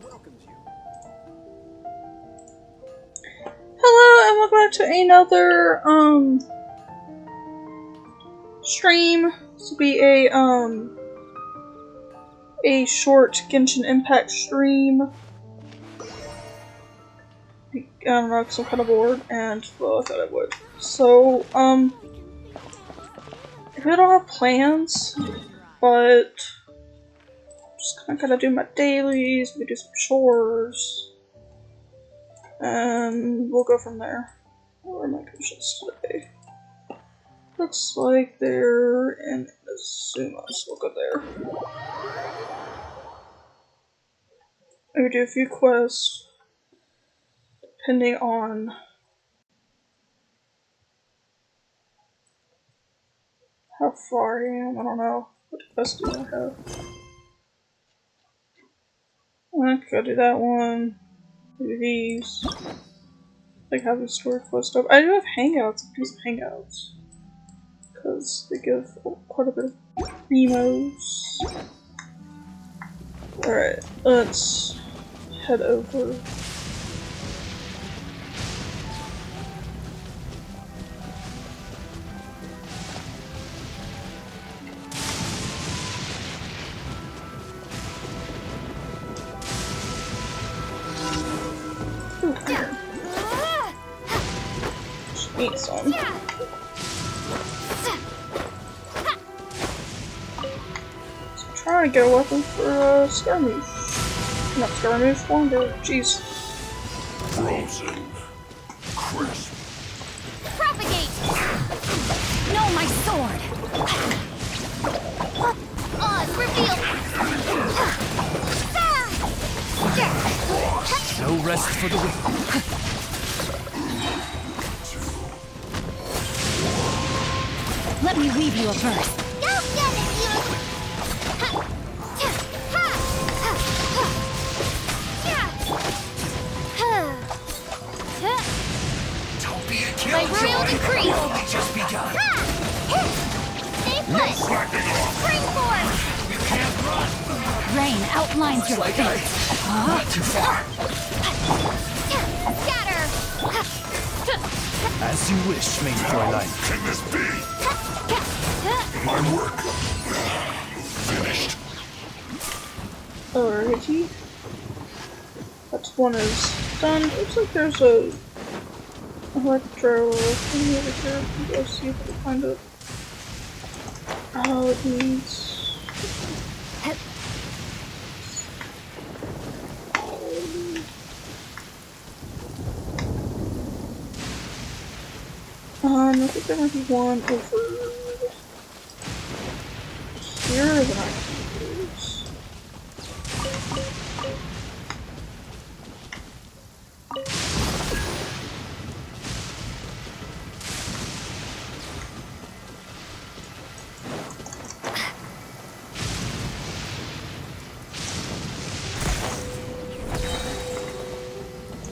Hello and welcome back to another stream. This will be a short Genshin Impact stream. I don't know, because I'm kind of bored, and well, I thought I would. So I really don't have plans, but I'm just kind of gotta do my dailies, maybe do some chores, and we'll go from there. Where are my missions today? Looks like they're in Azuma, so we'll go there. Maybe do a few quests, depending on how far I am. I don't know. What quests do I have? I could go do that one. Do these. Like have the story quest up. I do have hangouts. I do some hangouts. Because they give quite a bit of demos. Alright, let's head over. Just need some. Trying to get a weapon for skirmish. Not skirmish, longer. Jeez. Frozen. Crisp. Propagate! No, my sword! Oz, reveal! No rest for the weak. Let me weave you a verse. Go get it, you! Don't be a My killjoy. real decree! We've only just begun. Stay put! Spring forth! You can't run. Rain outlines your Like fate. not too far. Scatter! As you wish, Maiden Joyline. Can this be? My work. Finished. Alrighty. That one is done. Looks like there's a electro thing over here. Go see if we can find it. Oh, it needs. I think there might be one over here that I can use.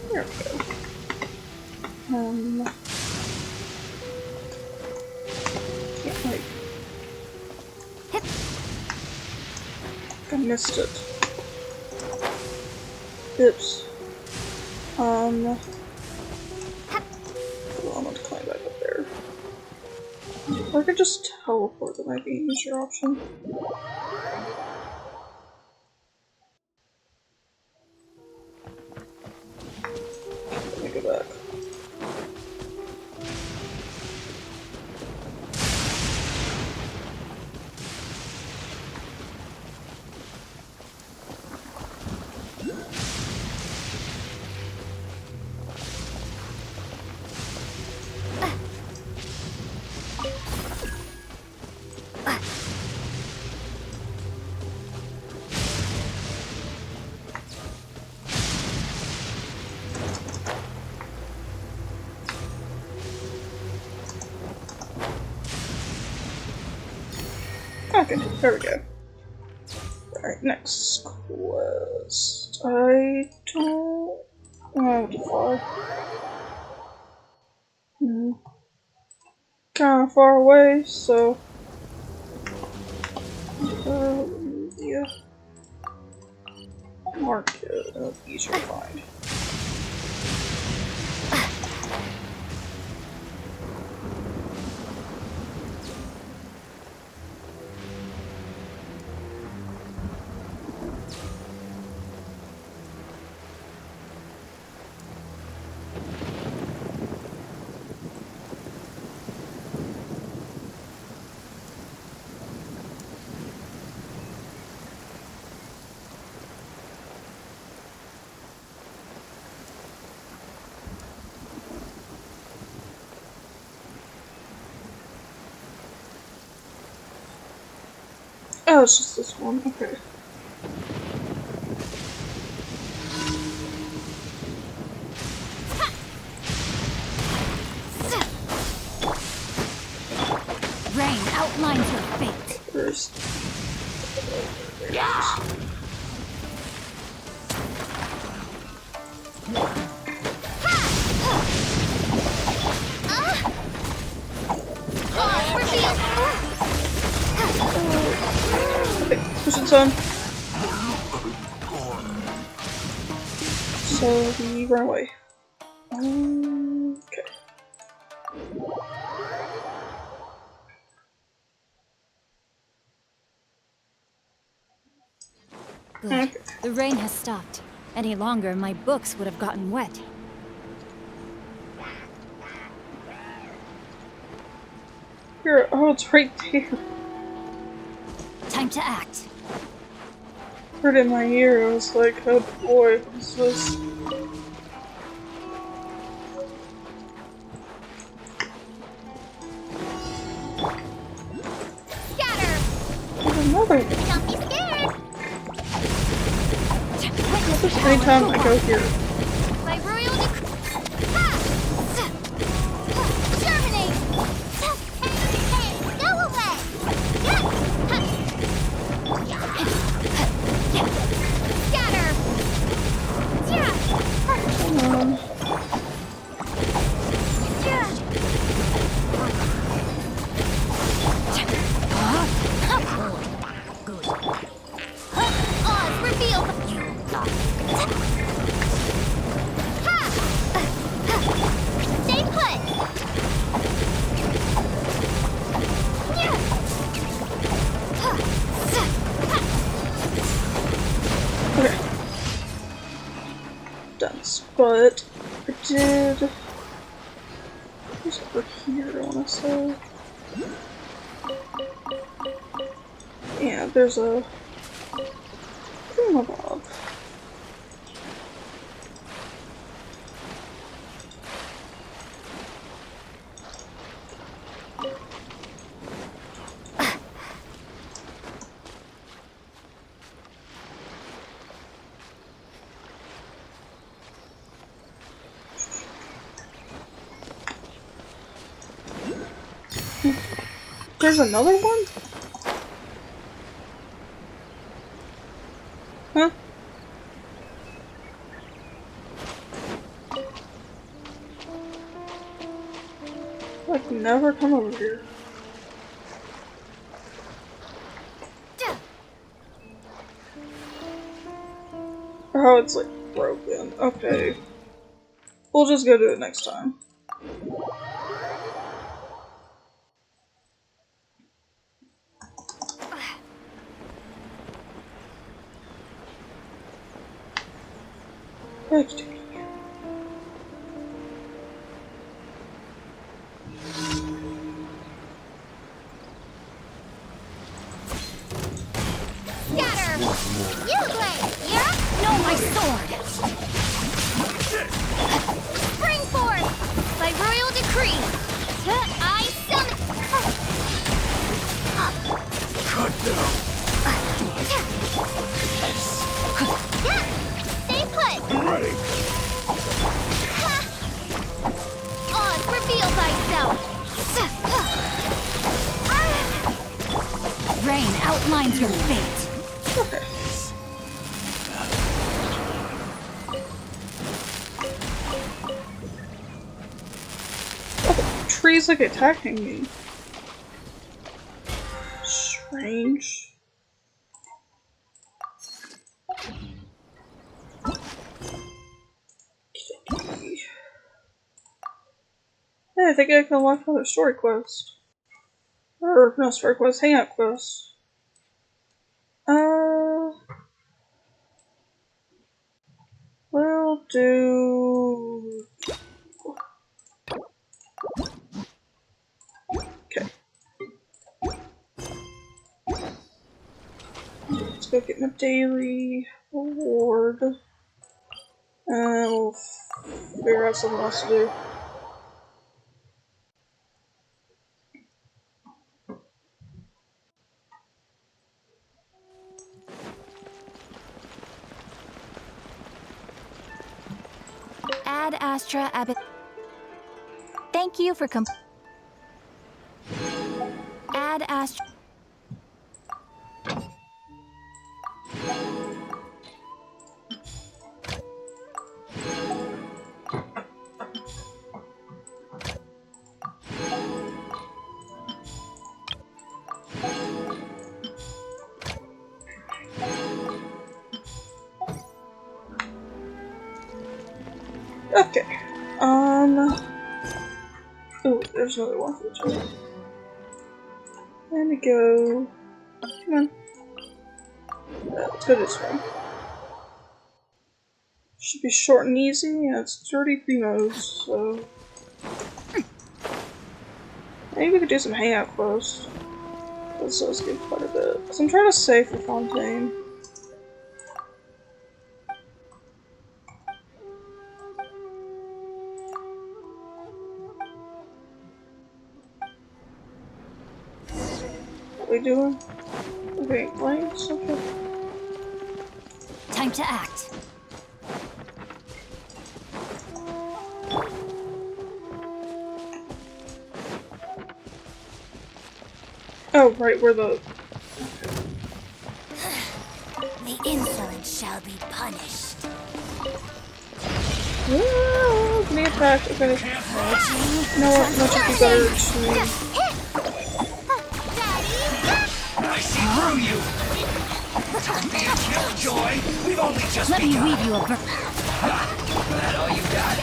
There we go. Can't wait. I missed it. Oops. Hold on, I'm gonna climb back up there. Or I could just teleport, that might be an easier option. Let me go back. Okay, there we go. Alright, next quest. I don't know what to fly. Kinda far away, so yeah. mark it, it'll be easier to find. Oh, it's just this one. Okay. Rain outlines your fate. First. Okay, push its on. So we run away. Okay. Good. Okay. The rain has stopped. Any longer, my books would have gotten wet. Here, oh, it's right there. Time to act. Heard it in my ear. I was like, oh boy, what's this? Scatter! There's another one. Don't be scared! Just anytime I go here. By royal Germinate! Hey, go away! Scatter! Oz, reveal! Stay put! Okay. Done. But I did. What's over here? I want to say. Yeah, there's a thingamabob. There's another one? Huh? Like, never come over here. Oh, it's like broken. Okay. We'll just go do it next time. Thank you. Scatter! You play! Yeah? No, my sword! Spring forth! By royal decree! I summon... Cut down. Stay put! I'm ready. Oz, reveal thyself! Rain outlines your fate. Okay. Oh, the tree's like attacking me. Strange. Hey, I think I can unlock another story quest. Or, no, story quest, hangout quest. We'll do... Okay. Let's go get my daily reward. And we'll figure out something else to do. Ad Astra Abbott. Thank you for Ad Astra. Okay. Ooh, there's another one for the child. There we go. Come on. Let's go this way. Should be short and easy. Yeah, it's 30 primos, so... Maybe we could do some hangout quests. This does give quite a bit. Because I'm trying to save for Fontaine. What are we doing? We're getting flames? Okay. Time to act. Oh, right, we're the... The insolent shall be punished. Ooh, give me a pack. Okay. You know what? Much of you better actually... I see through you! Don't be a killjoy! We've only just Let me begun. weave you a ver- That all you got?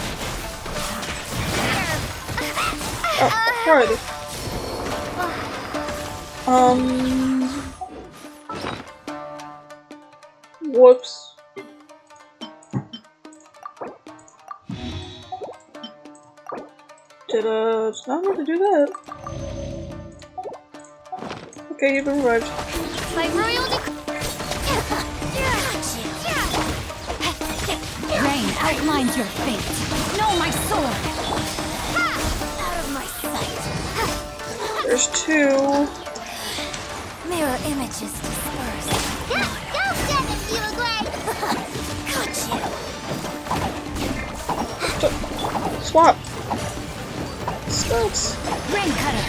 Oh, where are they? Whoops. Did not meant to do that. Okay, you've been revived. By royal Rain outlines your fate. Know my sword. Out of my sight. There's two. Mirror images dispersed. Don't stand in view away. Got you. Swap. Spells. Rain cutter.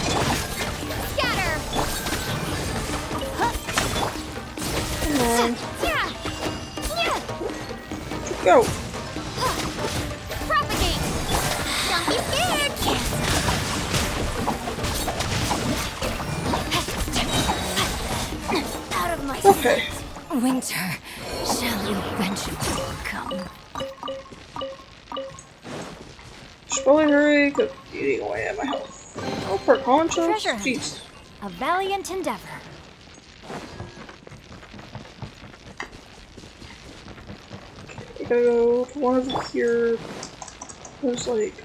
Scatter. Come on. Yeah. Go. Propagate. Don't be scared. Out of my Okay. sight. Winter shall eventually come. Should probably hurry, cause eating away at my health. Oh, for conchos? Treasure hunt. Jeez. A valiant endeavor. I gotta go to one over here. There's like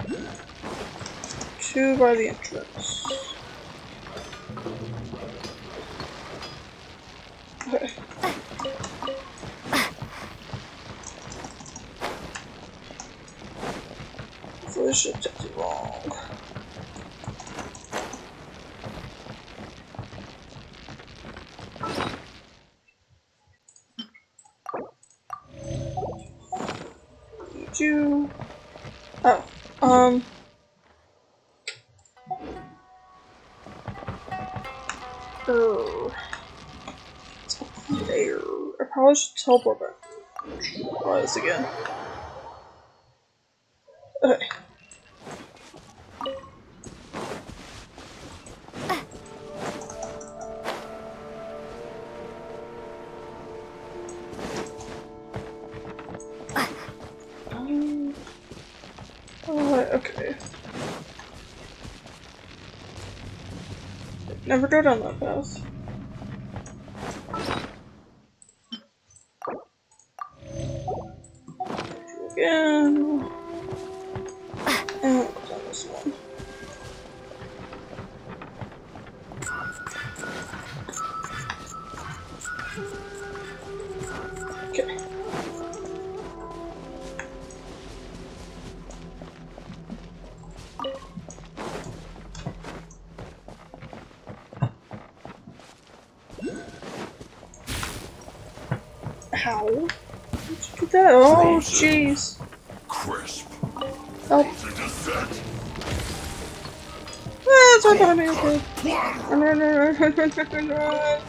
two by the entrance. Okay. So this should take too long. Need you. Oh, oh. It's up there. I probably should teleport back. Try this again. Okay. Okay. never go down that path. Again. And we'll go down this one. Okay. How? Did you do that? Oh, jeez. Crisp. Help. Frozen to set. Ah, it's right behind me. Okay. Run, run, run, run, run, run, run.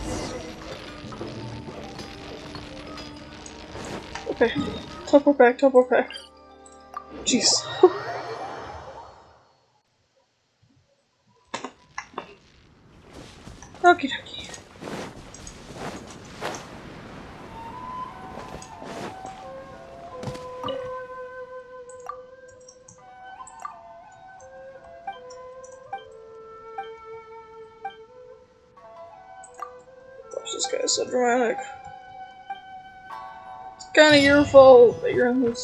Okay. Teleport back, teleport back. Jeez. Okie dokie. Gosh, this guy's so dramatic. It's kinda your fault that you're in this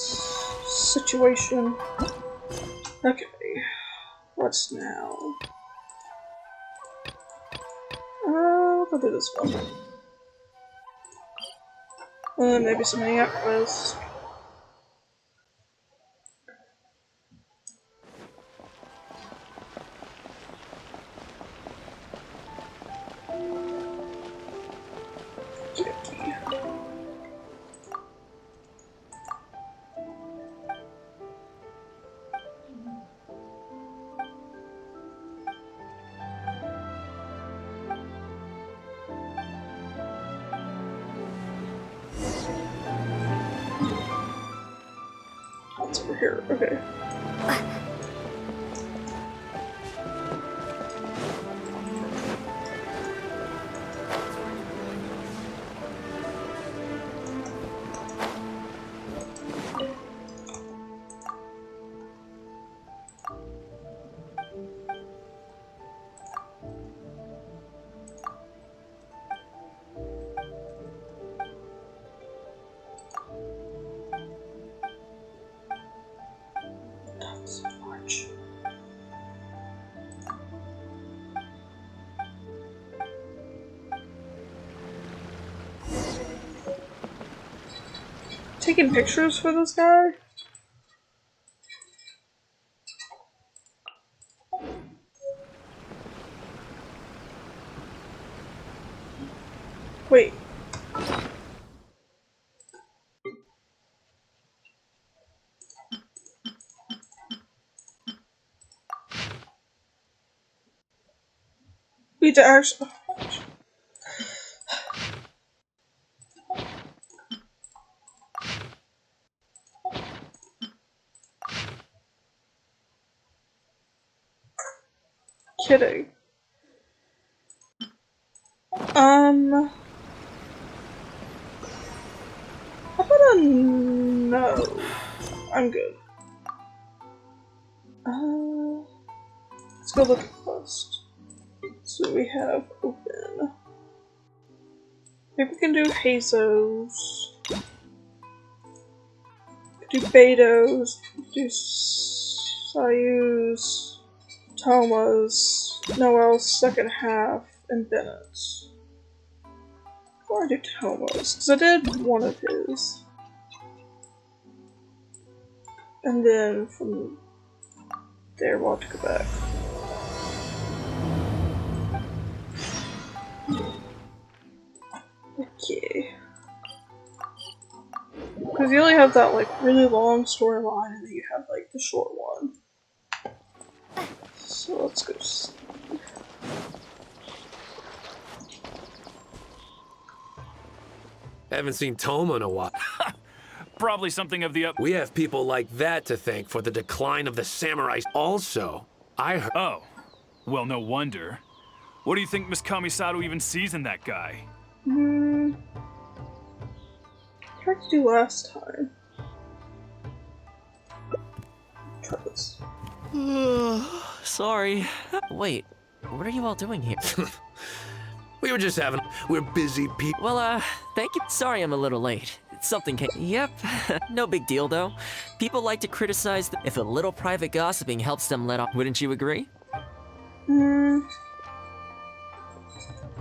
situation. Okay. What's now? We'll go do this one. Maybe some hangout quests. It's over here. Okay. Not so much. Taking pictures for this guy? Wait. We need to actually. Kidding. How about a no? I'm good. Let's go look at quest. So we have open. Maybe we can do Hazos. Do Betos. Do Sayus. Thomas. Noel's second half. And Bennett's. I want to do Thomas. Because I did one of his. And then from there we'll have to go back. Okay. Because you only have that like really long storyline and then you have like the short one. So let's go see. Haven't seen Toma in a while. Probably something of the up. We have people like that to thank for the decline of the samurai. Also, I heard. Oh, well, no wonder. What do you think Miss Kamisato even sees in that guy? Tried to do last time. Try this. Sorry. Wait, what are you all doing here? We're busy people. Well, thank you. Sorry I'm a little late. Something came. Yep, no big deal though. People like to criticize if a little private gossiping helps them let off. Wouldn't you agree?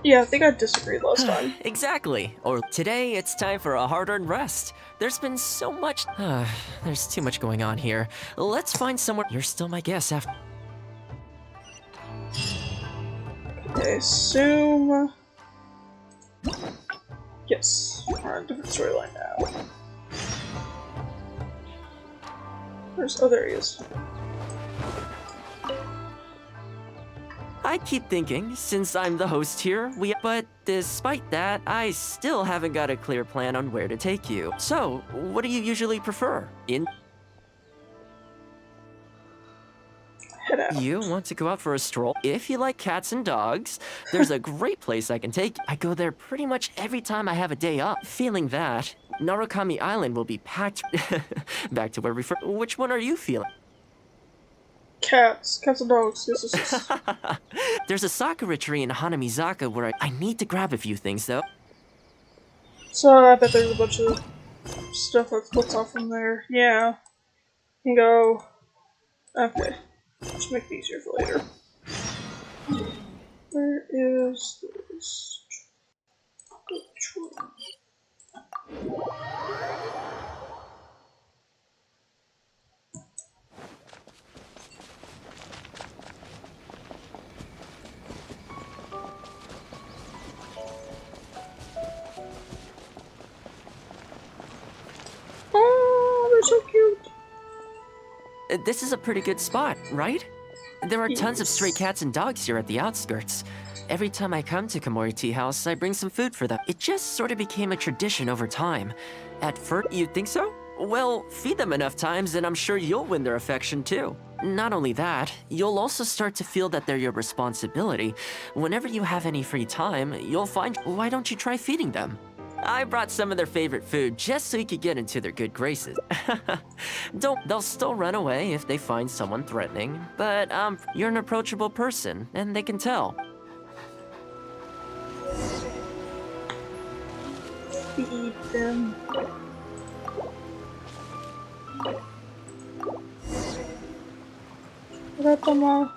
Yeah, I think I disagreed last time. Exactly. Or today it's time for a hard-earned rest. There's been so much. There's too much going on here. Let's find somewhere. You're still my guess after. I assume. Yes, we're on a different storyline now. Oh, there he is. I keep thinking, since I'm the host here, but despite that, I still haven't got a clear plan on where to take you. So, what do you usually prefer? Head out. You want to go out for a stroll? If you like cats and dogs, there's a great place I can take you. I go there pretty much every time I have a day off. Feeling that, Narukami Island will be packed back to where we first. Which one are you feeling? Cats and dogs. Yes. There's a sakura tree in Hanamizaka where I need to grab a few things though. So I bet there's a bunch of stuff that splits off from there. Yeah. You can go. Okay. Just make it easier for later. Where is this? Oh, they're so cute. This is a pretty good spot, right? There are tons of stray cats and dogs here at the outskirts. Every time I come to Komori Tea House, I bring some food for them. It just sort of became a tradition over time. At first, you think so? Well, feed them enough times and I'm sure you'll win their affection too. Not only that, you'll also start to feel that they're your responsibility. Whenever you have any free time, you'll find, why don't you try feeding them? I brought some of their favorite food just so you could get into their good graces. They'll still run away if they find someone threatening, but you're an approachable person and they can tell. Feed them. Let them all.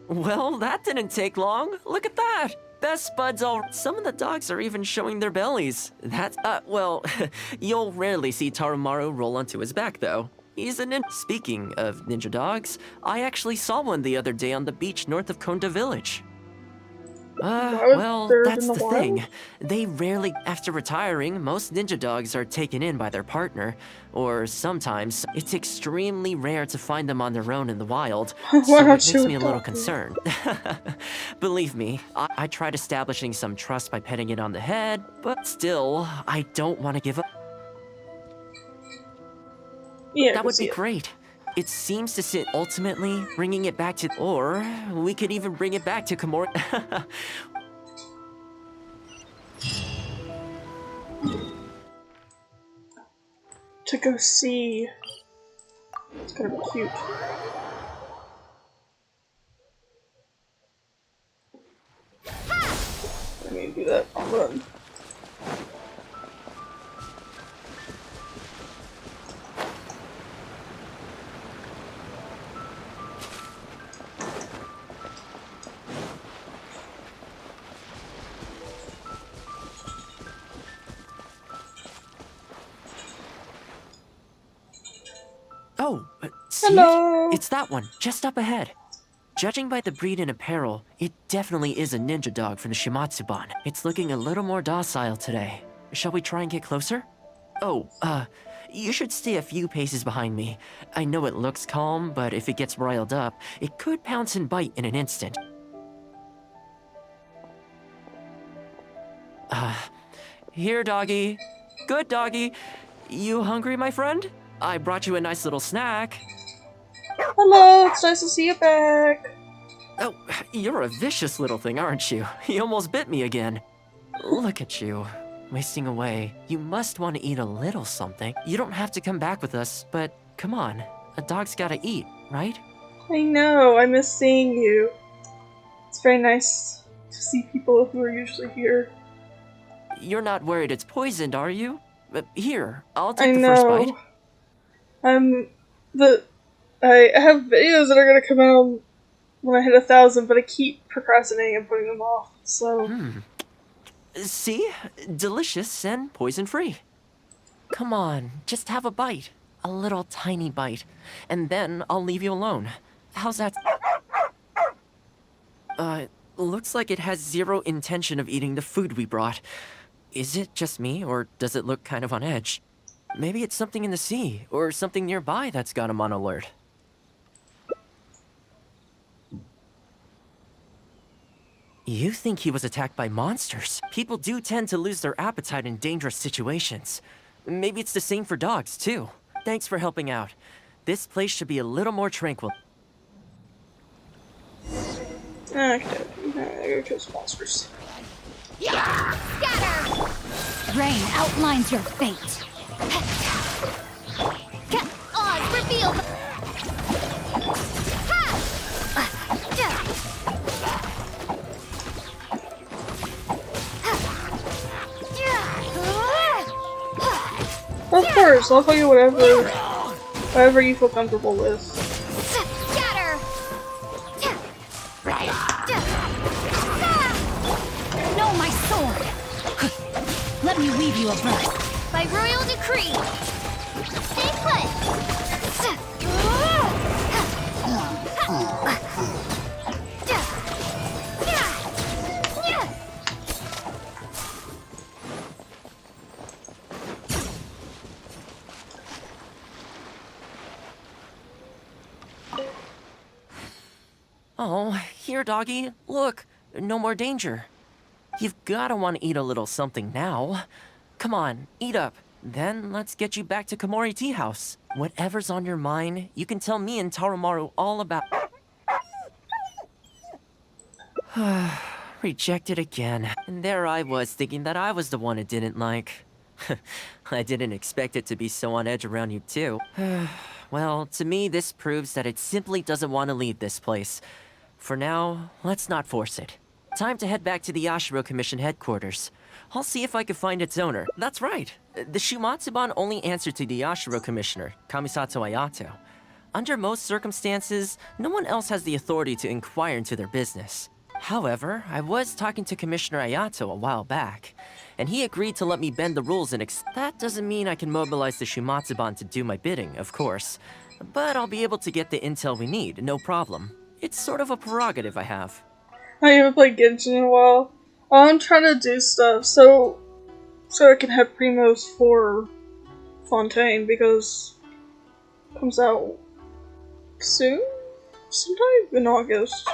Well, that didn't take long. Look at that. Best buds all. Some of the dogs are even showing their bellies. That's, well, you'll rarely see Tarumaru roll onto his back, though. He's a ninja. Speaking of ninja dogs, I actually saw one the other day on the beach north of Konda Village. Well, that's the thing. They rarely, after retiring, most ninja dogs are taken in by their partner. Or sometimes, it's extremely rare to find them on their own in the wild. So it makes me a little concerned. Believe me, I tried establishing some trust by petting it on the head, but still, I don't want to give up. Yeah, that would be great. It seems to sit ultimately bringing it back to, or we could even bring it back to Komori. To go see. It's gonna be cute. I need to do that. I'll run. Oh, see Hello. it? It's that one, just up ahead. Judging by the breed and apparel, it definitely is a ninja dog from the Shimatsuban. It's looking a little more docile today. Shall we try and get closer? Oh, you should stay a few paces behind me. I know it looks calm, but if it gets riled up, it could pounce and bite in an instant. Here, doggy. Good doggy. You hungry, my friend? I brought you a nice little snack. Hello, it's nice to see you back. Oh, you're a vicious little thing, aren't you? You almost bit me again. Look at you, wasting away. You must want to eat a little something. You don't have to come back with us, but come on. A dog's gotta eat, right? I know, I miss seeing you. It's very nice to see people who are usually here. You're not worried it's poisoned, are you? Here, I'll I take the first bite. know. I have videos that are gonna come out when I hit 1,000, but I keep procrastinating and putting them off. So See? Delicious and poison-free. Come on, just have a bite. A little tiny bite. And then I'll leave you alone. How's that? Looks like it has zero intention of eating the food we brought. Is it just me, or does it look kind of on edge? Maybe it's something in the sea, or something nearby that's got him on alert. You think he was attacked by monsters? People do tend to lose their appetite in dangerous situations. Maybe it's the same for dogs, too. Thanks for helping out. This place should be a little more tranquil. okay, I gotta kill some monsters. Scatter! Rain outlines your fate. Oz revealed. Of course, I'll tell you whatever you feel comfortable with. Scatter! No, my sword! Let me weave you a verse. By royal decree! Stay Oh, here, doggy. Look, no more danger. You've gotta want to eat a little something now. Come on, eat up. Then let's get you back to Komori Tea House. Whatever's on your mind, you can tell me and Tarumaru all about. Rejected again. And there I was thinking that I was the one it didn't like. I didn't expect it to be so on edge around you too. Well, to me this proves that it simply doesn't want to leave this place. For now, let's not force it. Time to head back to the Yashiro Commission headquarters. I'll see if I can find its owner. That's right. The Shumatsuban only answer to the Yashiro Commissioner, Kamisato Ayato. Under most circumstances, no one else has the authority to inquire into their business. However, I was talking to Commissioner Ayato a while back, and he agreed to let me bend the rules and that doesn't mean I can mobilize the Shumatsuban to do my bidding, of course. But I'll be able to get the intel we need, no problem. It's sort of a prerogative I have. I haven't played Genshin in a while. I'm trying to do stuff so I can have Primos for Fontaine because it comes out soon? Sometime in August.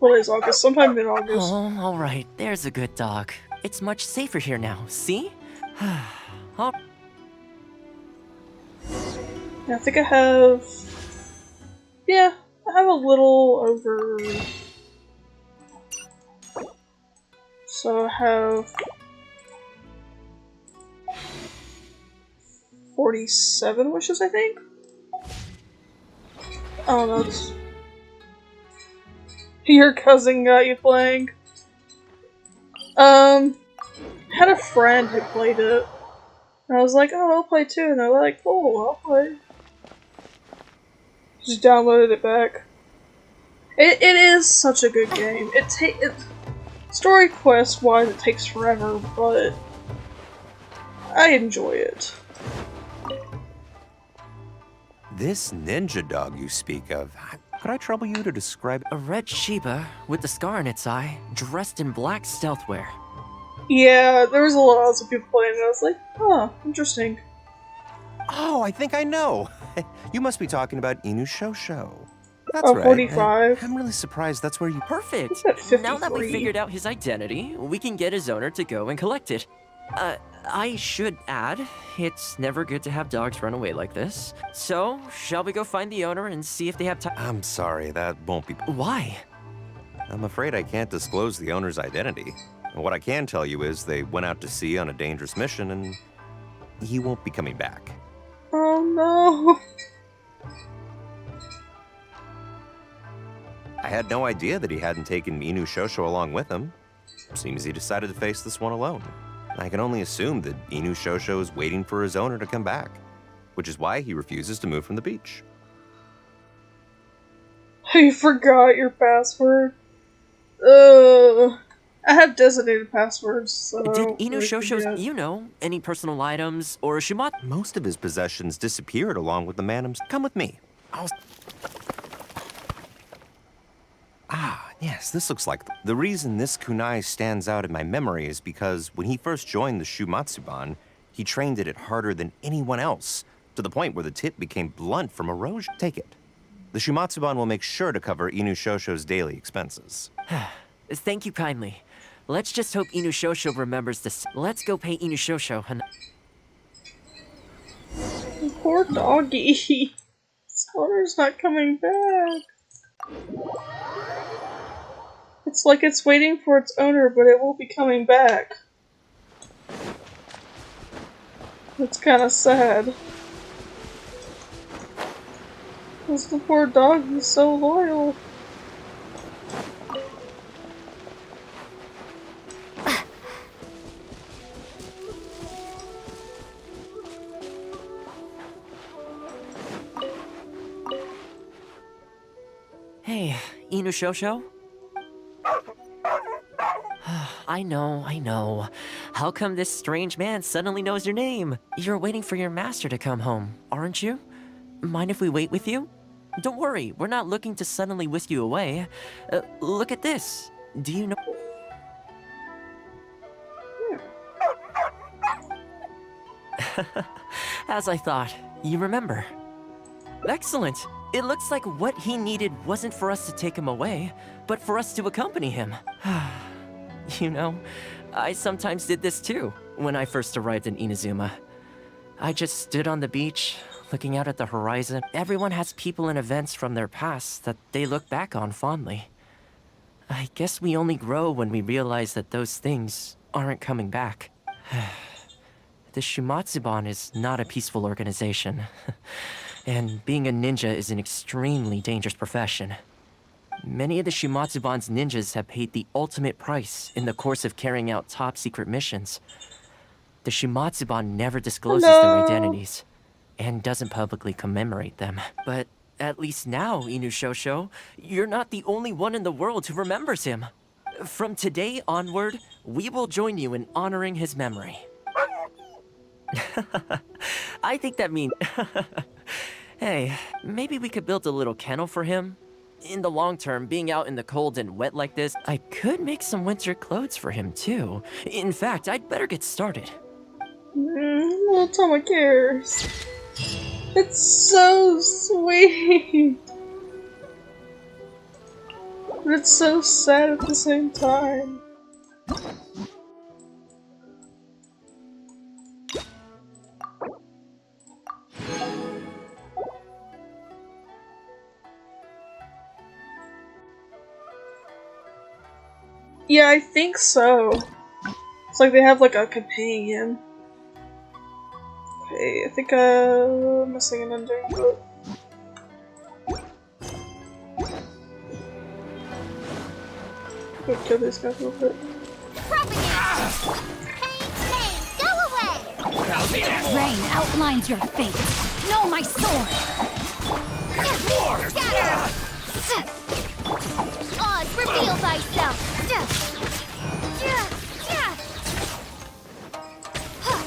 Well, it's August. Sometime in August. Oh, alright. There's a good dog. It's much safer here now, see? Oh. Yeah, I think I have... Yeah, I have a little over... So I have... 47 wishes, I think? Oh no, it's... Your cousin got you playing. Had a friend who played it. And I was like, oh, I'll play too. And they're like, cool, I'll play. Just downloaded it back. It is such a good game. Story quest wise, it takes forever, but I enjoy it. This ninja dog you speak of, could I trouble you to describe? A red Shiba with the scar in its eye, dressed in black stealth wear. Yeah, there was a lot of people playing it. I was like, huh, interesting. Oh, I think I know. You must be talking about Inushosho. That's Oh, right. 45. I'm really surprised that's where you... Perfect! It's at 53. Now that we figured out his identity, we can get his owner to go and collect it. I should add, it's never good to have dogs run away like this. So, shall we go find the owner and see if they have time? I'm sorry, that won't be... Why? I'm afraid I can't disclose the owner's identity. What I can tell you is they went out to sea on a dangerous mission and he won't be coming back. Oh no. I had no idea that he hadn't taken Inu Shosho along with him. Seems he decided to face this one alone. I can only assume that Inu Shosho is waiting for his owner to come back, which is why he refuses to move from the beach. You forgot your password. I have designated passwords, so I Did don't Inu really Shosho's, forget. you know, any personal items or Shumat? Most of his possessions disappeared along with the man himself. Come with me. Ah, yes, this looks like the reason this kunai stands out in my memory is because when he first joined the Shumatsuban, he trained at it harder than anyone else, to the point where the tip became blunt from erosion. Take it. The Shumatsuban will make sure to cover Inu Shosho's daily expenses. Thank you kindly. Let's just hope Inu Shosho remembers this. Let's go pay Inu Shosho. Poor doggy. His owner's not coming back. It's like it's waiting for its owner, but it won't be coming back. It's kinda sad. Because the poor dog is so loyal. Hey, Inu Shosho? I know. How come this strange man suddenly knows your name? You're waiting for your master to come home, aren't you? Mind if we wait with you? Don't worry, we're not looking to suddenly whisk you away. Look at this. Do you know? As I thought, you remember. Excellent. It looks like what he needed wasn't for us to take him away, but for us to accompany him. You know, I sometimes did this too, when I first arrived in Inazuma. I just stood on the beach, looking out at the horizon. Everyone has people and events from their past that they look back on fondly. I guess we only grow when we realize that those things aren't coming back. The Shumatsuban is not a peaceful organization. And being a ninja is an extremely dangerous profession. Many of the Shumatsuban's ninjas have paid the ultimate price in the course of carrying out top-secret missions. The Shumatsuban never discloses their identities, and doesn't publicly commemorate them. But at least now, Inu Shosho, you're not the only one in the world who remembers him. From today onward, we will join you in honoring his memory. I think that means... Hey, maybe we could build a little kennel for him? In the long term, being out in the cold and wet like this, I could make some winter clothes for him too. In fact, I'd better get started. Little Toma cares. It's so sweet. But it's so sad at the same time. Yeah, I think so. It's like they have like a companion. Okay, I think I'm missing an ending, but... Go kill these guys real quick. Rain outlines your fate. Know my sword. Scatter. Oz, reveal thyself.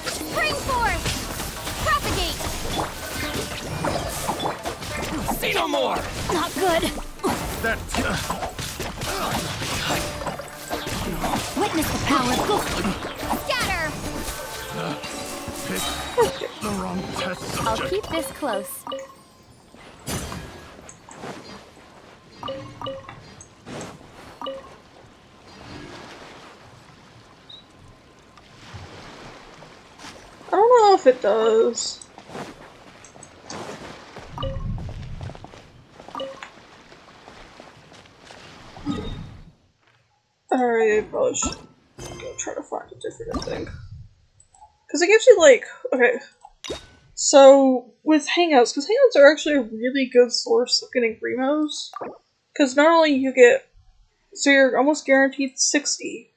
Spring forth. Propagate. Say no more! Not good. Witness the power. Go. Scatter. The wrong test I'll subject. keep this close. I don't know if it does. Alright, I probably should go try to find a different thing. Because it gives you like, okay, so with Hangouts, because Hangouts are actually a really good source of getting Primos. Because not only you get, so you're almost guaranteed 60,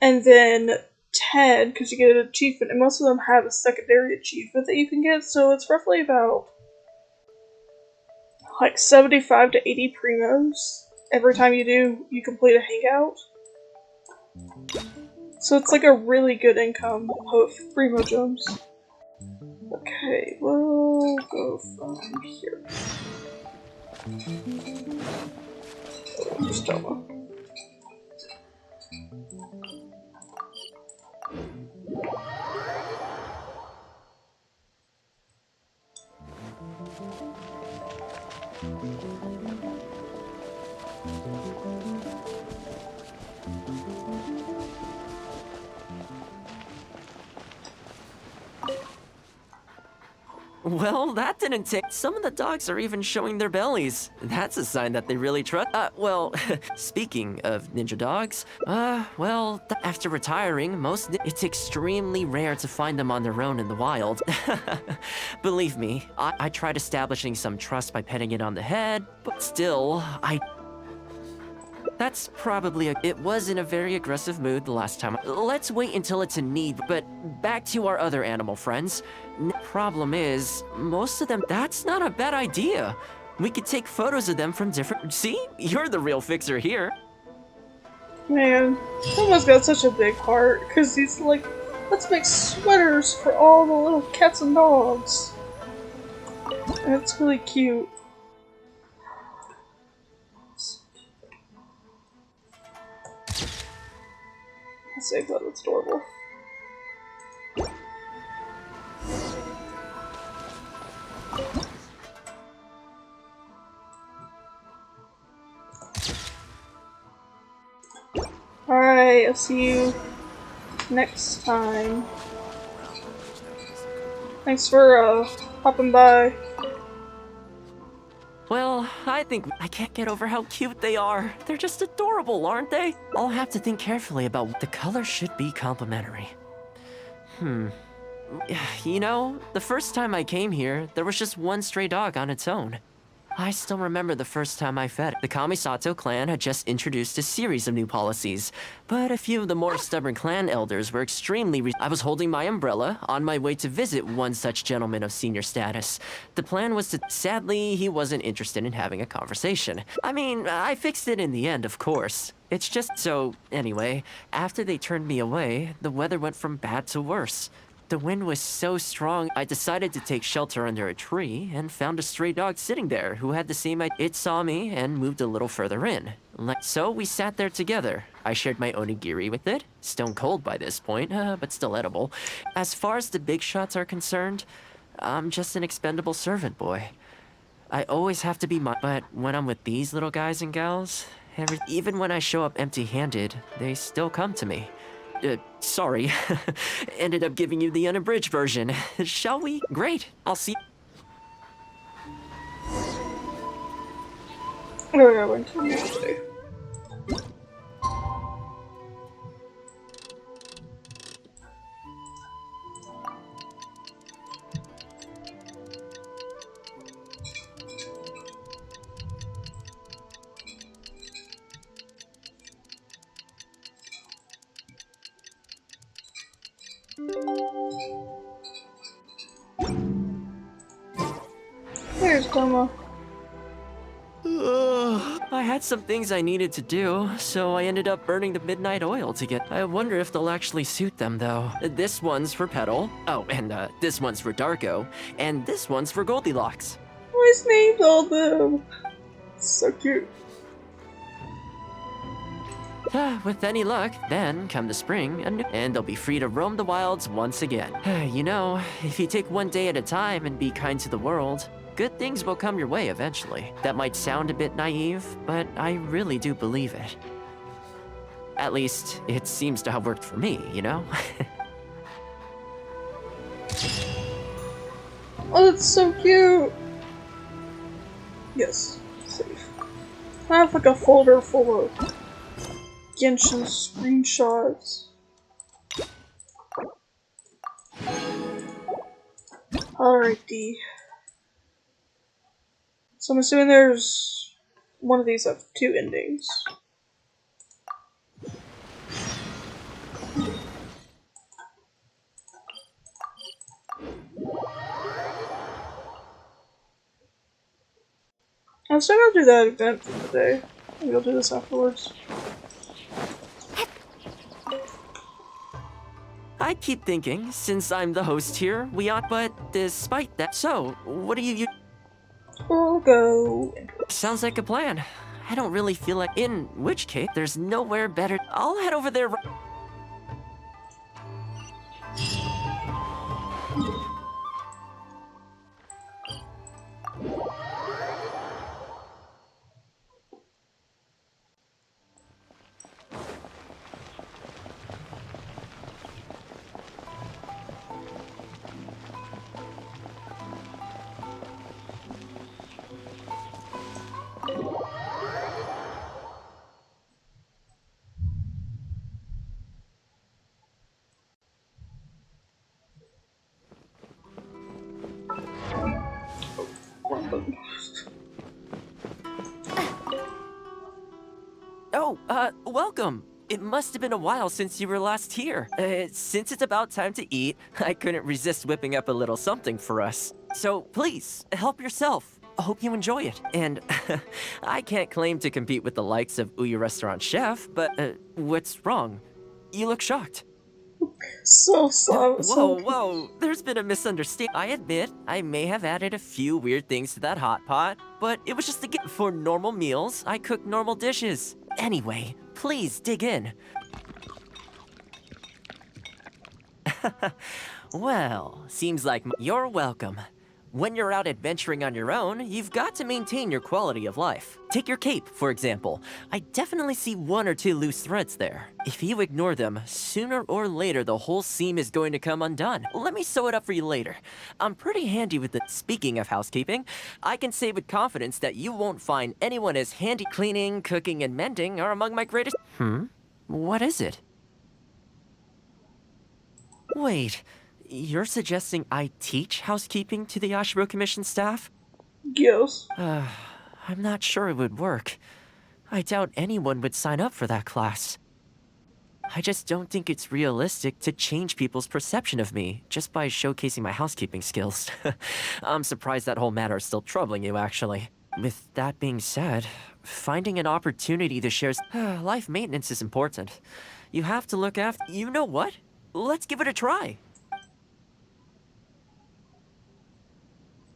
and then 10 because you get an achievement, and most of them have a secondary achievement that you can get, so it's roughly about like 75 to 80 primos every time you complete a hangout. So it's like a really good income of primo gems. Okay, we'll go from here. Just Joma. Well, that didn't take. Some of the dogs are even showing their bellies. That's a sign that they really trust. Well, speaking of ninja dogs, well, after retiring, it's extremely rare to find them on their own in the wild. Believe me, I tried establishing some trust by petting it on the head, but still, That's probably it was in a very aggressive mood the last time. Let's wait until it's in need, but back to our other animal friends. Problem is, most of them, that's not a bad idea. We could take photos of them from different... See? You're the real fixer here. Man, Tomo's got such a big heart, because he's like, let's make sweaters for all the little cats and dogs. And it's really cute. I'll save that, it's adorable. Alright, I'll see you next time. Thanks for popping by. Well, I think I can't get over how cute they are. They're just adorable, aren't they? I'll have to think carefully about what the color should be complementary. You know, the first time I came here, there was just one stray dog on its own. I still remember the first time I fed it. The Kamisato clan had just introduced a series of new policies, but a few of the more stubborn clan elders were extremely I was holding my umbrella on my way to visit one such gentleman of senior status. The plan was to... Sadly, he wasn't interested in having a conversation. I mean, I fixed it in the end, of course. It's just so... Anyway, after they turned me away, the weather went from bad to worse. The wind was so strong, I decided to take shelter under a tree and found a stray dog sitting there who had the same idea. It saw me and moved a little further in. So we sat there together. I shared my onigiri with it, stone cold by this point, but still edible. As far as the big shots are concerned, I'm just an expendable servant boy. I always have to be but when I'm with these little guys and gals, even when I show up empty-handed, they still come to me. Sorry. Ended up giving you the unabridged version. Shall we? Great. I'll see. I went to yesterday. Here's Tomo. I had some things I needed to do, so I ended up burning the midnight oil to get... I wonder if they'll actually suit them, though. This one's for Petal. Oh, and this one's for Darko. And this one's for Goldilocks. Oh, he's named all them. So cute. With any luck, then, come the spring, and they'll be free to roam the wilds once again. You know, if you take one day at a time and be kind to the world, good things will come your way eventually. That might sound a bit naive, but I really do believe it. At least, it seems to have worked for me, you know? Oh, that's so cute! Yes, safe. I have like a folder full of Genshin screenshots. Alrighty. So I'm assuming there's one of these have 2 endings. I'm still gonna do that event for the day. Maybe I'll do this afterwards. I keep thinking, since I'm the host here, we ought, but despite that, so, what do you We'll go. Sounds like a plan. I don't really feel like, in which case, there's nowhere better. I'll head over there. Oh, welcome. It must have been a while since you were last here. Since it's about time to eat, I couldn't resist whipping up a little something for us. So please, help yourself. I hope you enjoy it. And I can't claim to compete with the likes of Uyu Restaurant Chef, but what's wrong? You look shocked. Whoa, there's been a misunderstanding. I admit, I may have added a few weird things to that hot pot, but it was just a gift. For normal meals, I cook normal dishes. Anyway, please dig in. Well, seems like you're welcome. When you're out adventuring on your own, you've got to maintain your quality of life. Take your cape, for example. I definitely see 1 or 2 loose threads there. If you ignore them, sooner or later the whole seam is going to come undone. Let me sew it up for you later. I'm pretty handy with it. Speaking of housekeeping, I can say with confidence that you won't find anyone as handy. Cleaning, cooking, and mending are among my greatest. What is it? Wait. You're suggesting I teach housekeeping to the Ashiro Commission staff? Yes. I'm not sure it would work. I doubt anyone would sign up for that class. I just don't think it's realistic to change people's perception of me just by showcasing my housekeeping skills. I'm surprised that whole matter is still troubling you, actually. With that being said, finding an opportunity to share life maintenance is important. You have to look after. You know what? Let's give it a try.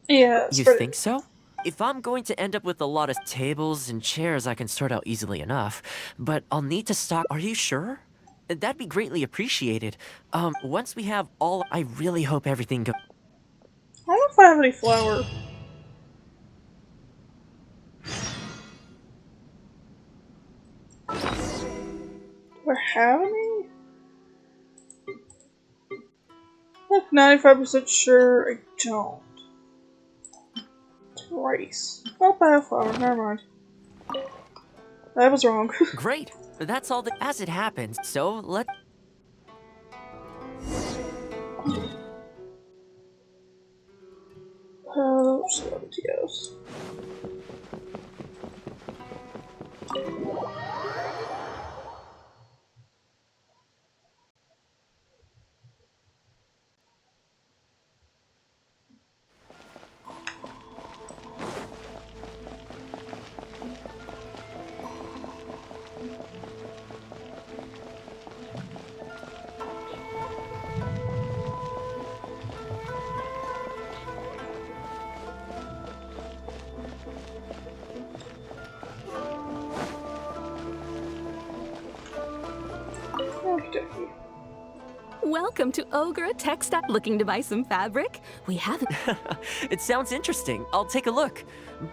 Yeah. You think so? If I'm going to end up with a lot of tables and chairs, I can sort out easily enough. But I'll need to stock. Are you sure? That'd be greatly appreciated. Once we have all, I really hope everything goes. I don't know if I have any flour. Do I have any? Like 95% sure I don't. It's rice. Oh, I have flour. Never mind. I was wrong. Great. That's all that as it happens. So let. Celebrities. Welcome to Ogre Textile. Looking to buy some fabric? We have it. It sounds interesting. I'll take a look.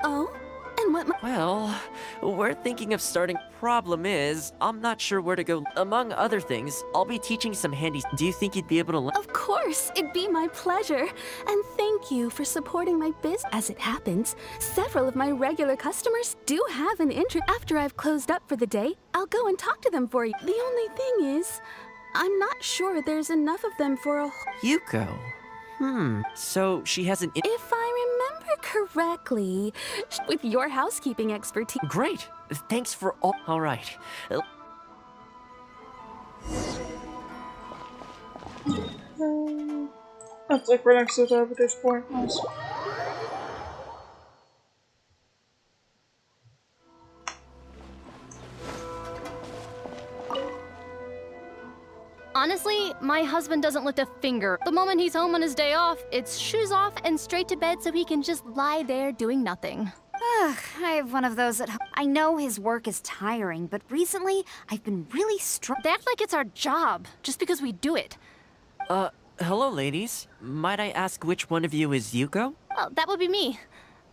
Oh? And what? Well, we're thinking of starting. Problem is, I'm not sure where to go. Among other things, I'll be teaching some handy. Do you think you'd be able to? Of course, it'd be my pleasure. And thank you for supporting my business. As it happens, several of my regular customers do have an interest. After I've closed up for the day, I'll go and talk to them for you. The only thing is, I'm not sure there's enough of them for a Yuko. So she has an. If I remember correctly with your housekeeping expertise. Great. Thanks for all. All right. That's like right next to the Arbiter's Point. Nice. Honestly, my husband doesn't lift a finger. The moment he's home on his day off, it's shoes off and straight to bed so he can just lie there doing nothing. Ugh, I have one of those at home. I know his work is tiring, but recently I've been really They act like it's our job, just because we do it. Hello, ladies. Might I ask which one of you is Yuko? Well, that would be me.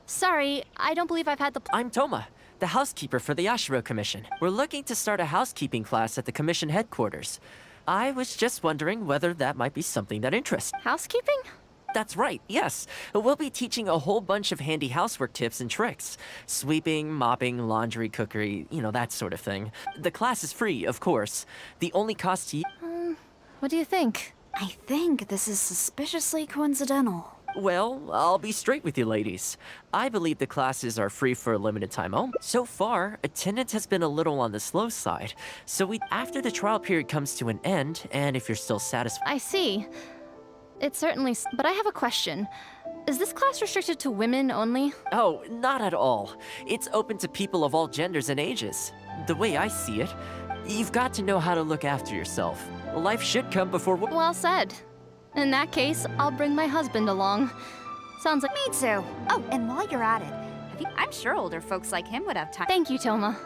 Sorry, I don't believe I've had the I'm Toma, the housekeeper for the Yashiro Commission. We're looking to start a housekeeping class at the Commission headquarters. I was just wondering whether that might be something that interests. housekeeping? That's right, yes. We'll be teaching a whole bunch of handy housework tips and tricks. Sweeping, mopping, laundry, cookery, that sort of thing. The class is free, of course. The only cost to you... What do you think? I think this is suspiciously coincidental. Well, I'll be straight with you ladies. I believe the classes are free for a limited time only. So far, attendance has been a little on the slow side. So after the trial period comes to an end, and if you're still satisfied... I see. It's certainly... But I have a question. Is this class restricted to women only? Oh, not at all. It's open to people of all genders and ages. The way I see it, you've got to know how to look after yourself. Life should come before... Well said. In that case, I'll bring my husband along. Sounds like... Me too. Oh, and while you're at it, I'm sure older folks like him would have time. Thank you, Toma.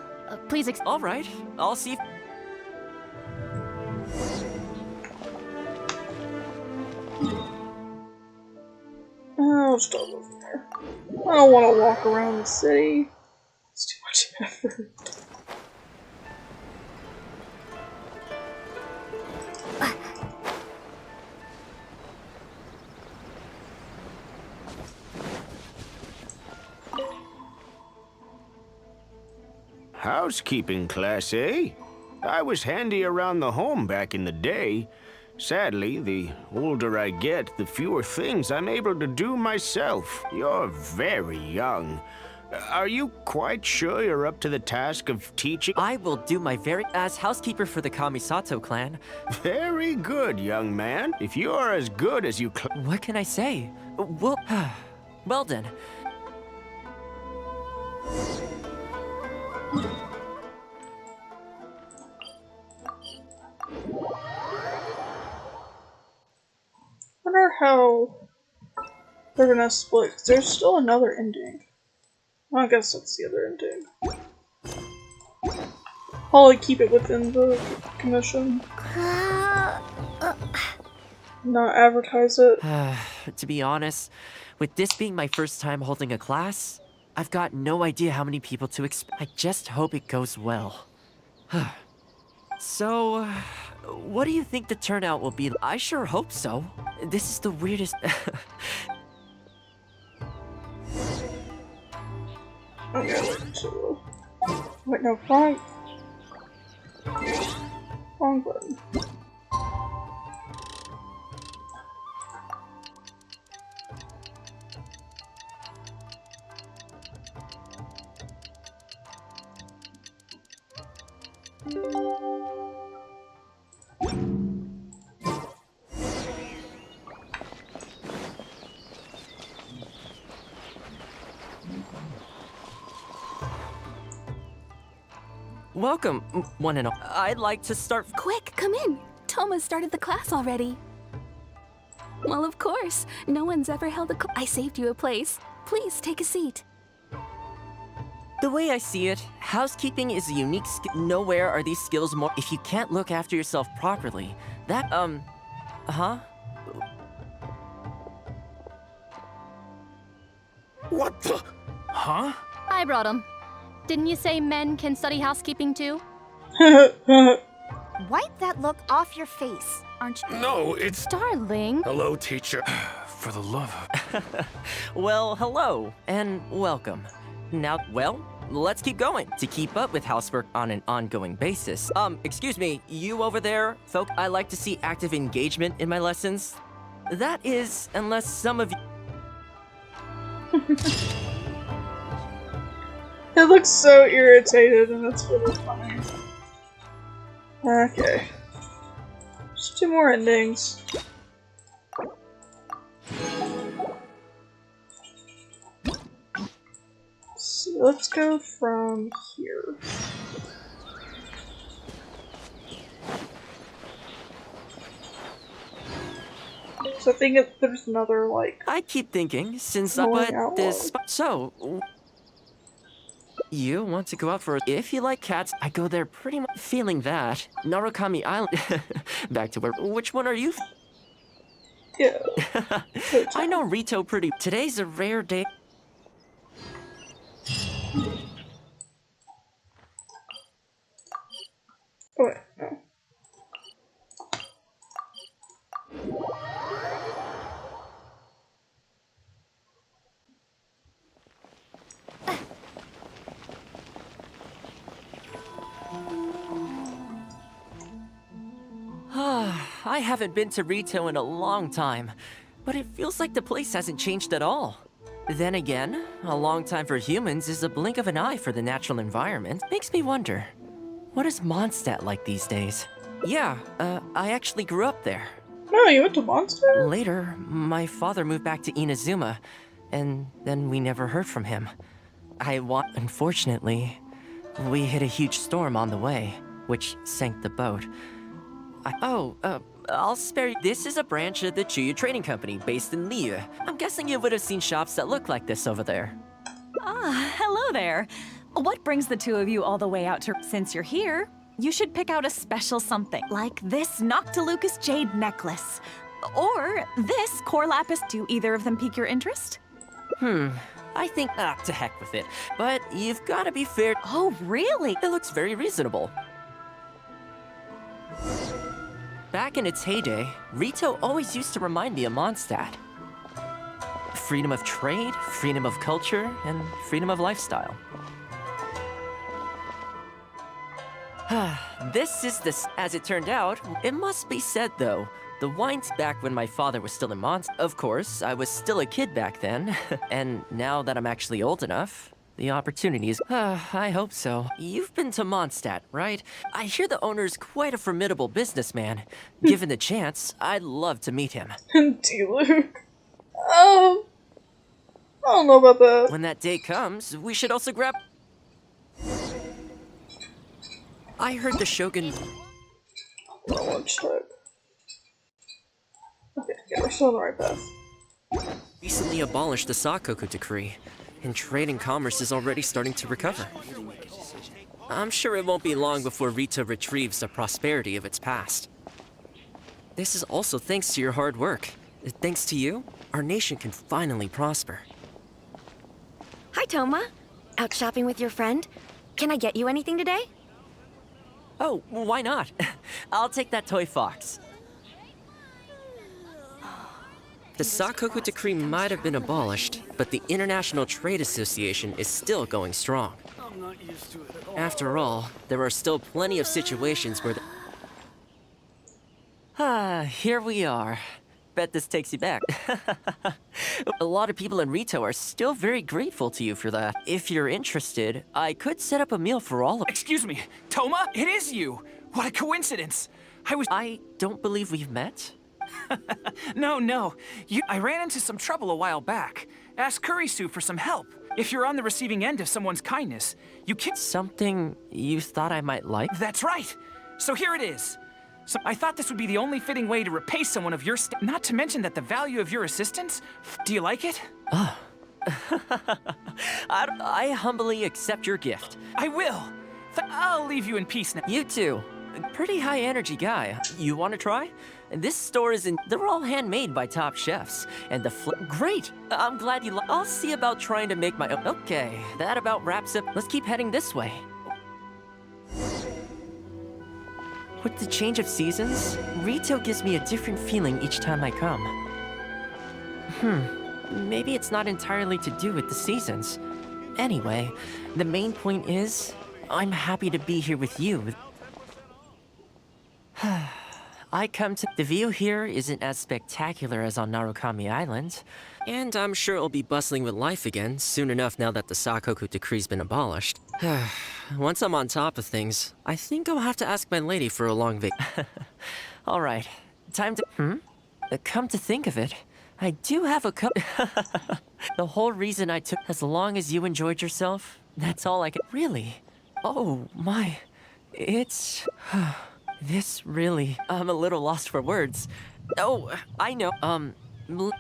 Please All right, I'll see... I'll start living there. I don't want to walk around the city. It's too much effort. Housekeeping class, eh? I was handy around the home back in the day. Sadly, the older I get, the fewer things I'm able to do myself. You're very young. Are you quite sure you're up to the task of teaching? I will do my very... As housekeeper for the Kamisato clan. Very good, young man. If you're as good as you What can I say? Well, well then. Wonder how they're gonna split, 'cause there's still another ending. Well, I guess that's the other ending. I'll keep it within the commission. Not advertise it. To be honest, with this being my first time holding a class, I've got no idea how many people to expect. I just hope it goes well. So, what do you think the turnout will be? I sure hope so. This is the weirdest... Okay, wait, no, wrong. Wrong button. Welcome, one and all. I'd like to start... Quick, come in. Toma started the class already. Well, of course. No one's ever held a I saved you a place. Please take a seat. The way I see it, housekeeping is a unique skill. Nowhere are these skills more... If you can't look after yourself properly, that, huh? What the? Huh? I brought him. Didn't you say men can study housekeeping too? Wipe that look off your face, aren't you? No, it's... Darling. Hello, teacher. For the love of... Well, hello, and welcome. Now, well, let's keep going. To keep up with housework on an ongoing basis. Excuse me, you over there, folk, I like to see active engagement in my lessons. That is, unless some of you... It looks so irritated and it's really funny. Okay. Just 2 more endings. So let's go from here. So I think there's another, like... I keep thinking, since Rolling but out this... loud. So... You want to go out for... If you like cats, I go there pretty much feeling that. Narukami Island... Back to where... Which one are you... Yeah. I know Rito pretty... Today's a rare day... Oh, wait, no. I haven't been to Rito in a long time, but it feels like the place hasn't changed at all. Then again, a long time for humans is a blink of an eye for the natural environment. Makes me wonder, what is Mondstadt like these days? Yeah, I actually grew up there. No, you went to Mondstadt? Later, my father moved back to Inazuma, and then we never heard from him. Unfortunately, we hit a huge storm on the way, which sank the boat. I'll spare you. This is a branch of the Chuyu Trading Company based in Liyue. I'm guessing you would have seen shops that look like this over there. Ah, hello there. What brings the two of you all the way out to... Since you're here, you should pick out a special something, like this Noctilucus jade necklace. Or this core lapis. Do either of them pique your interest? I think, to heck with it. But you've got to be fair. Oh, really? It looks very reasonable. Back in its heyday, Rito always used to remind me of Mondstadt. Freedom of trade, freedom of culture, and freedom of lifestyle. As it turned out, it must be said though, the wine's back when my father was still in Mondstadt. Of course, I was still a kid back then, and now that I'm actually old enough, the opportunities. I hope so. You've been to Mondstadt, right? I hear the owner's quite a formidable businessman. Given the chance, I'd love to meet him. D-Luke. I don't know about that. When that day comes, we should also grab... I heard the Shogun... One check. Okay, yeah, we're still on the right path. recently abolished the Sakoku decree, and trade and commerce is already starting to recover. I'm sure it won't be long before Rito retrieves the prosperity of its past. This is also thanks to your hard work. Thanks to you, our nation can finally prosper. Hi, Toma. Out shopping with your friend? Can I get you anything today? Oh, why not? I'll take that toy fox. The Sakoku decree might have been abolished, but the International Trade Association is still going strong. After all, there are still plenty of situations where here we are. Bet this takes you back. A lot of people in Rito are still very grateful to you for that. If you're interested, I could set up a meal for all of... Excuse me, Toma? It is you! What a coincidence! I don't believe we've met? No. I ran into some trouble a while back. Ask Kurisu for some help. If you're on the receiving end of someone's kindness, you can... Something you thought I might like? That's right! So here it is. So I thought this would be the only fitting way to repay someone of your not to mention that the value of your assistance. Do you like it? Oh. I humbly accept your gift. I will. I'll leave you in peace now. You too. Pretty high energy guy. You want to try? This store is they're all handmade by top chefs. And great! I'm glad you I'll see about trying to make my own. Okay, that about wraps up. Let's keep heading this way. With the change of seasons, Rito gives me a different feeling each time I come. Maybe it's not entirely to do with the seasons. Anyway, the main point is, I'm happy to be here with you. I come to... The view here isn't as spectacular as on Narukami Island. And I'm sure it'll be bustling with life again soon enough now that the Sakoku decree's been abolished. Once I'm on top of things, I think I'll have to ask my lady for a long Alright, time to... come to think of it, I do have a cup... The whole reason I took... As long as you enjoyed yourself, that's all I can... Really? Oh, my... It's... This really... I'm a little lost for words. Oh, I know.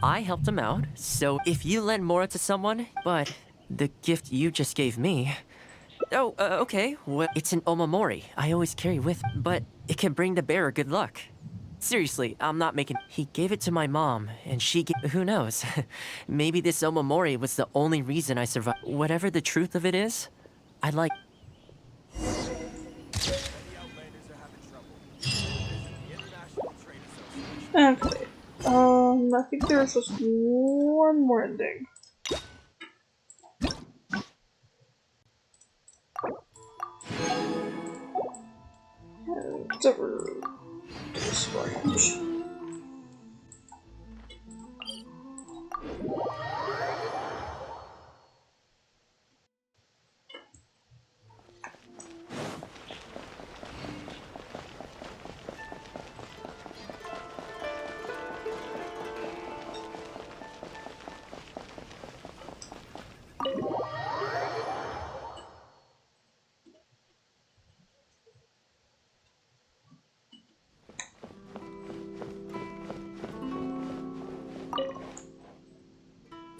I helped him out, so if you lend Mora to someone, but the gift you just gave me... Oh, okay. Well, it's an omamori I always carry with, but it can bring the bearer good luck. Seriously, I'm not making... He gave it to my mom, and she gave... Who knows? Maybe this omamori was the only reason I survived. Whatever the truth of it is, I'd like... Okay. I think there's just one more ending. It's ever strange.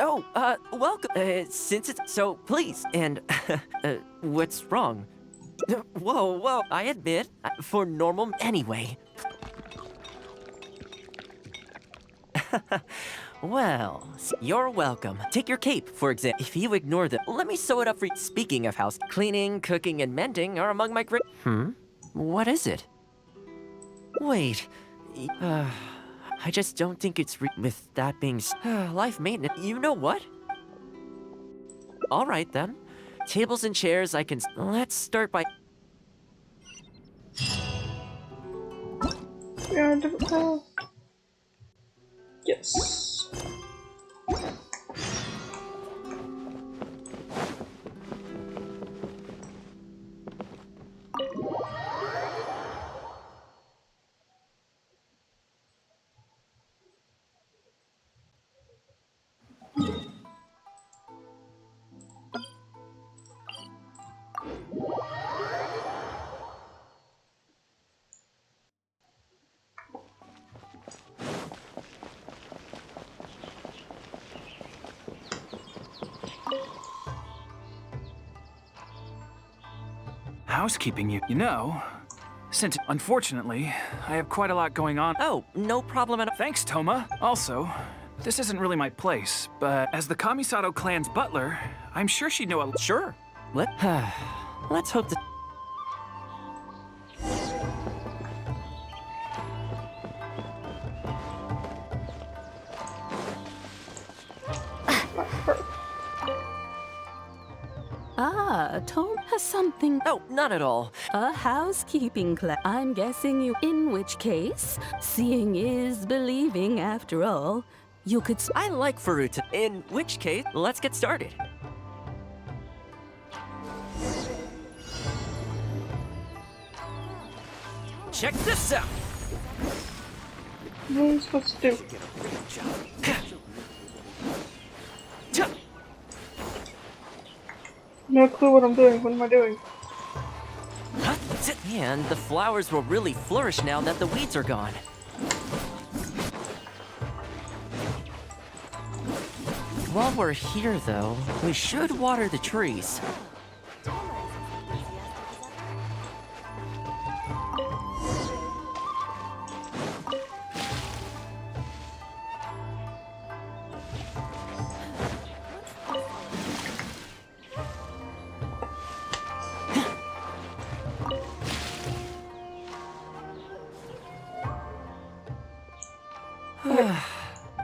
Oh, welcome. Since it's so, please. And, what's wrong? Whoa, I admit, for normal anyway. Well, you're welcome. Take your cape, for example. If you ignore them, let me sew it up for you. Speaking of house, cleaning, cooking, and mending are among my great... What is it? Wait, I just don't think it's with that being life maintenance. You know what? All right then. Tables and chairs I can... Let's start by... Yeah, different path. Yes. Housekeeping, you know, since unfortunately, I have quite a lot going on. Oh, no problem at all. Thanks, Toma. Also, this isn't really my place, but as the Kamisato clan's butler, I'm sure she'd know a... Sure. Let's hope that... Tom has something. Oh, not at all. A housekeeping class. I'm guessing you. In which case, seeing is believing after all. You could. I like Furuta. In which case, let's get started. Check this out. What are you supposed to do? No clue what I'm doing. What am I doing? And the flowers will really flourish now that the weeds are gone. While we're here, though, we should water the trees.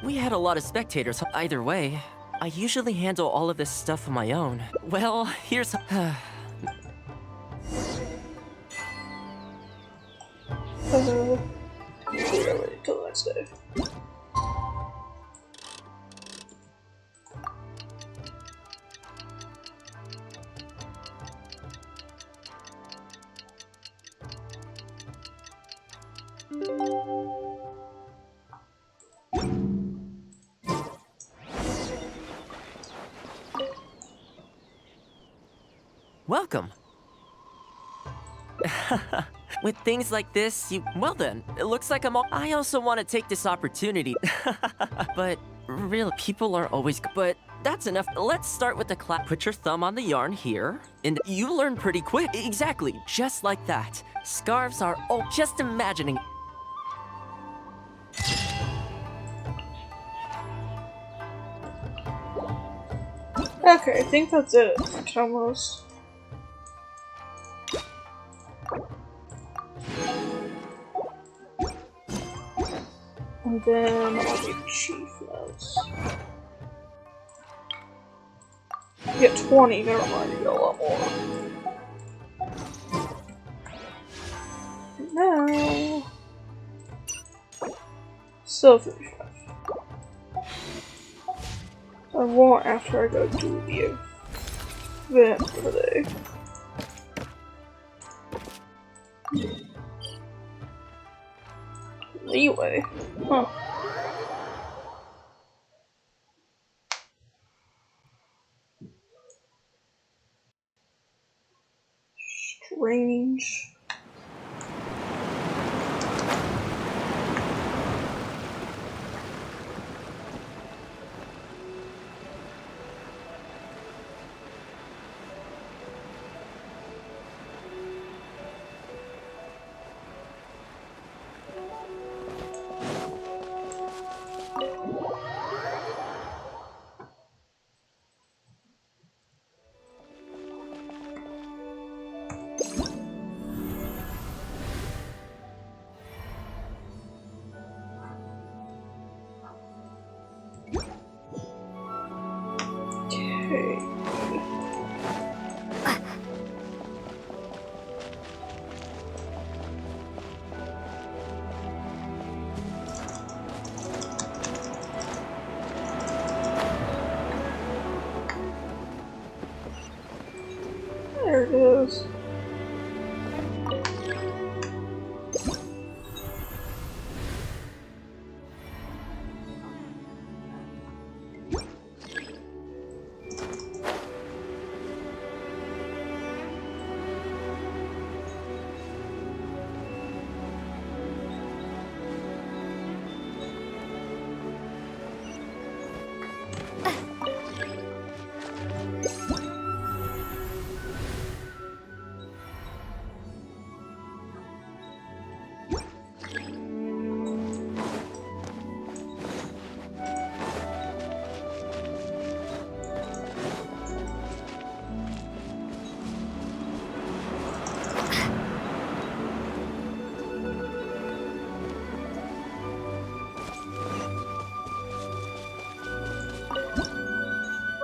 We had a lot of spectators. Either way, I usually handle all of this stuff on my own. Well, here's... next day. Welcome. With things like this, well then, it looks like I also want to take this opportunity. But real people are always, but that's enough. Let's start with the class. Put your thumb on the yarn here, and you learn pretty quick. Exactly, just like that. Scarves are, just imagining. Okay, I think that's it for Tomos. And then I'll do achievements. You get 20, never mind, you get a lot more. Now... Still 35. I won't after I go do the event for the day. Leeway. Huh. Strange. There it is.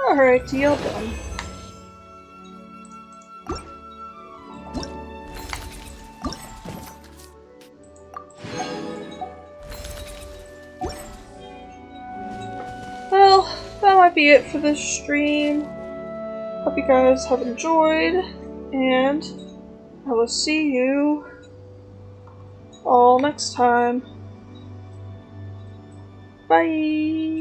Alright, deal done. Well, that might be it for this stream. Hope you guys have enjoyed, and I will see you all next time. Bye!